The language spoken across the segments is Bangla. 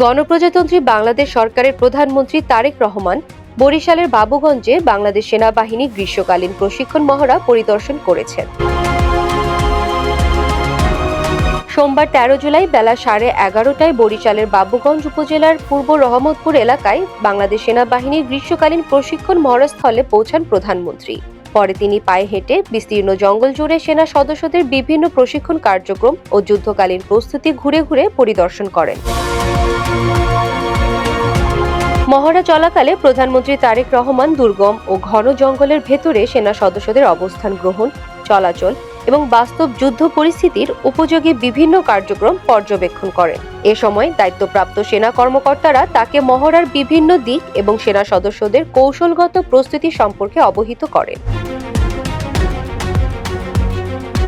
গণপ্রজাতন্ত্রী বাংলাদেশ সরকারের প্রধানমন্ত্রী তারেক রহমান বরিশালের বাবুগঞ্জে বাংলাদেশ সেনাবাহিনী গ্রীষ্মকালীন প্রশিক্ষণ মহড়া পরিদর্শন করেছেন। সোমবার 13 জুলাই বেলা 11:30টায় বরিশালের বাবুগঞ্জ উপজেলার পূর্ব রহমতপুর এলাকায় বাংলাদেশ সেনাবাহিনীর গ্রীষ্মকালীন প্রশিক্ষণ মহড়াস্থলে পৌঁছান প্রধানমন্ত্রী। পরে তিনি পায়ে হেঁটে বিস্তীর্ণ জঙ্গল জুড়ে সেনা সদস্যদের বিভিন্ন প্রশিক্ষণ কার্যক্রম ও যুদ্ধকালীন প্রস্তুতি ঘুরে ঘুরে পরিদর্শন করেন। মহড়া চলাকালে প্রধানমন্ত্রী তারেক রহমান দুর্গম ও ঘন জঙ্গলের ভেতরে সেনা সদস্যদের অবস্থান গ্রহণ, চলাচল এবং বাস্তব যুদ্ধ পরিস্থিতির উপযোগী বিভিন্ন কার্যক্রম পর্যবেক্ষণ করেন। এ সময় দায়িত্বপ্রাপ্ত সেনা কর্মকর্তারা তাকে মহড়ার বিভিন্ন দিক এবং সেনা সদস্যদের কৌশলগত প্রস্তুতি সম্পর্কে অবহিত করেন।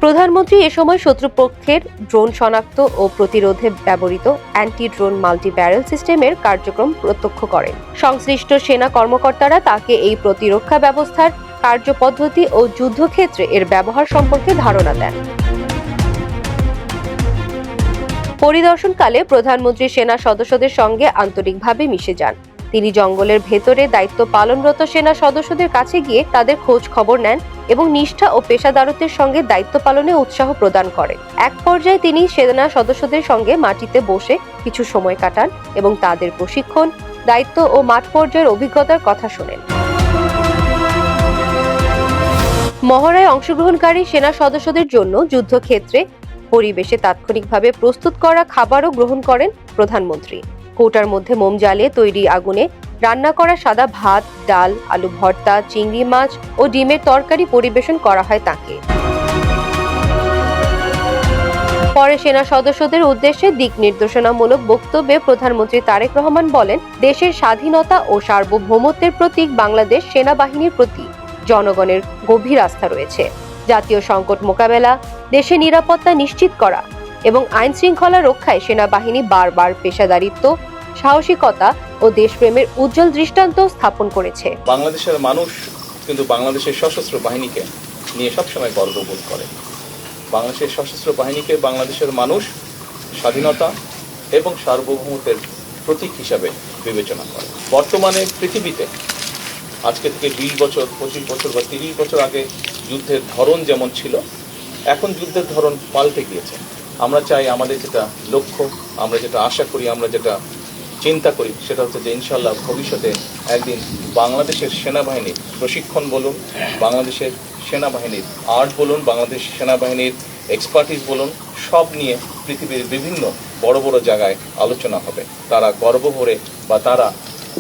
প্রধানমন্ত্রী এ সময় শত্রুপক্ষের ড্রোন শনাক্ত ও প্রতিরোধে ব্যবহৃত অ্যান্টি ড্রোন মাল্টি ব্যারেল সিস্টেমের কার্যক্রম প্রত্যক্ষ করেন। সংশ্লিষ্ট সেনা কর্মকর্তারা তাকে এই প্রতিরক্ষা ব্যবস্থার কার্যপদ্ধতি ও যুদ্ধক্ষেত্রে এর ব্যবহার সম্পর্কে ধারণা দেন। পরিদর্শনকালে প্রধানমন্ত্রী সেনা সদস্যদের সঙ্গে আন্তরিকভাবে মিশে যান। তিনি জঙ্গলের ভেতরে দায়িত্ব পালনরত সেনা সদস্যদের কাছে গিয়ে তাদের খোঁজ খবর নেন এবং নিষ্ঠা ও পেশাদারত্বের সঙ্গে দায়িত্ব পালনে উৎসাহ প্রদান করেন। এক পর্যায়ে তিনি সেনা সদস্যদের সঙ্গে মাটিতে বসে কিছু সময় কাটান এবং তাদের প্রশিক্ষণ, দায়িত্ব ও মাঠ পর্যায়ের অভিজ্ঞতার কথা শোনেন। মহড়ায় অংশগ্রহণকারী সেনা সদস্যদের জন্য যুদ্ধক্ষেত্রে পরিবেশে তাৎক্ষণিকভাবে প্রস্তুত করা খাবারও গ্রহণ করেন প্রধানমন্ত্রী। কৌটার মধ্যে মোম জ্বালিয়ে তৈরি আগুনে রান্না করা সাদা ভাত, ডাল, আলু ভর্তা, চিংড়ি মাছ ও ডিমের তরকারি পরিবেশন করা হয় তাকে। পরে সেনা সদস্যদের উদ্দেশ্যে দিক নির্দেশনামূলক বক্তব্যে প্রধানমন্ত্রী তারেক রহমান বলেন, দেশের স্বাধীনতা ও সার্বভৌমত্বের প্রতীক বাংলাদেশ সেনাবাহিনীর প্রতি জনগণের গভীর আস্থা রয়েছে। জাতীয় সংকট মোকাবেলা, দেশের নিরাপত্তা নিশ্চিত করা এবং আইন শৃঙ্খলা রক্ষায় সেনাবাহিনী বারবার পেশাদারিত্ব, সাহসিকতা ও দেশপ্রেমের উজ্জ্বল দৃষ্টান্ত স্থাপন করেছে। বাংলাদেশের মানুষ কিন্তু বাংলাদেশের সশস্ত্র বাহিনীকে নিয়ে সবসময় গর্ববোধ করে। বাংলাদেশের সশস্ত্র বাহিনীকে বাংলাদেশের মানুষ স্বাধীনতা এবং সার্বভৌমত্বের প্রতীক হিসাবে বিবেচনা করে। বর্তমানে পৃথিবীতে আজকে থেকে 20 বছর, 25 বছর বা 30 বছর আগে যুদ্ধের ধরন যেমন ছিল, এখন যুদ্ধের ধরন পাল্টে গিয়েছে। আমরা চাই আমাদের যেটা লক্ষ্য, আমরা যেটা আশা করি, আমরা যেটা চিন্তা করি, সেটা হচ্ছে যে ইনশাল্লাহ ভবিষ্যতে একদিন বাংলাদেশের সেনাবাহিনীর প্রশিক্ষণ বলুন, বাংলাদেশের সেনাবাহিনীর আর্ট বলুন, বাংলাদেশ সেনাবাহিনীর এক্সপার্টিস বলুন, সব নিয়ে পৃথিবীর বিভিন্ন বড় বড় জায়গায় আলোচনা হবে। তারা গর্ব ভরে বা তারা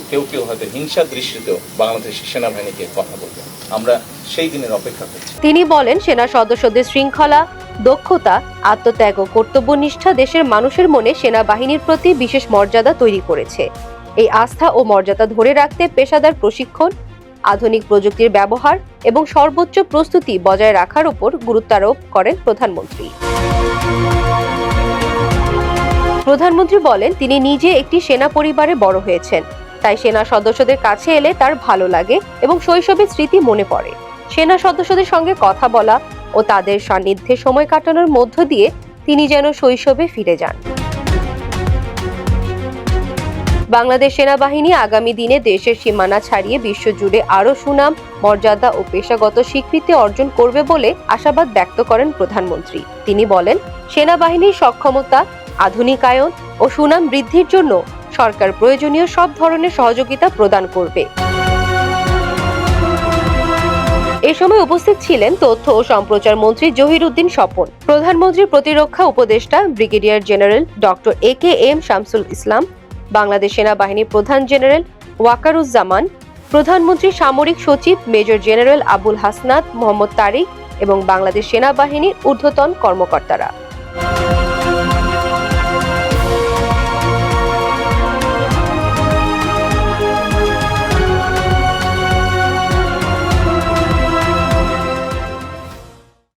কেউ কেউ হয়তো হিংসার দৃষ্টিতেও বাংলাদেশ সেনাবাহিনীকে কথা বলবে। আমরা সেই দিনের অপেক্ষা করছি। তিনি বলেন, সেনা সদস্যদের শৃঙ্খলা, দক্ষতা, আত্মত্যাগ ও কর্তব্যনিষ্ঠা দেশের মানুষের মনে সেনাবাহিনীর প্রতি বিশেষ মর্যাদা তৈরি করেছে। এই আস্থা ও মর্যাদা ধরে রাখতে পেশাদার প্রশিক্ষণ, আধুনিক প্রযুক্তির ব্যবহার এবং সর্বোচ্চ প্রস্তুতি বজায় রাখার উপর গুরুত্ব আরোপ করেন প্রধানমন্ত্রী। প্রধানমন্ত্রী বলেন, তিনি নিজে একটি সেনা পরিবারে বড় হয়েছেন, তাই সেনা সদস্যদের কাছে এলে তার ভালো লাগে এবং শৈশবের স্মৃতি মনে পড়ে। সেনা সদস্যদের সঙ্গে কথা বলা ও তাদের সান্নিধ্যে সময় কাটানোর মধ্য দিয়ে তিনি যেন শৈশবে ফিরে যান। বাংলাদেশ সেনাবাহিনী আগামী দিনে দেশের সীমানা ছাড়িয়ে বিশ্বজুড়ে আরও সুনাম, মর্যাদা ও পেশাগত স্বীকৃতি অর্জন করবে বলে আশাবাদ ব্যক্ত করেন প্রধানমন্ত্রী। তিনি বলেন, সেনাবাহিনীর সক্ষমতা, আধুনিকায়ন ও সুনাম বৃদ্ধির জন্য সরকার প্রয়োজনীয় সব ধরনের সহযোগিতা প্রদান করবে। এ সময় উপস্থিত ছিলেন তথ্য ও সম্প্রচার মন্ত্রী জহিরউদ্দিন স্বপন, প্রধানমন্ত্রীর প্রতিরক্ষা উপদেষ্টা brigadier general doctor AK-M Shamsul Islam, Bangladesh সেনাবাহিনীর প্রধান জেনারেল ওয়াকারুজ্জামান, প্রধানমন্ত্রীর সামরিক সচিব মেজর জেনারেল আবুল হাসনাত মোহাম্মদ তারিক এবং বাংলাদেশ সেনাবাহিনীর ঊর্ধ্বতন কর্মকর্তারা।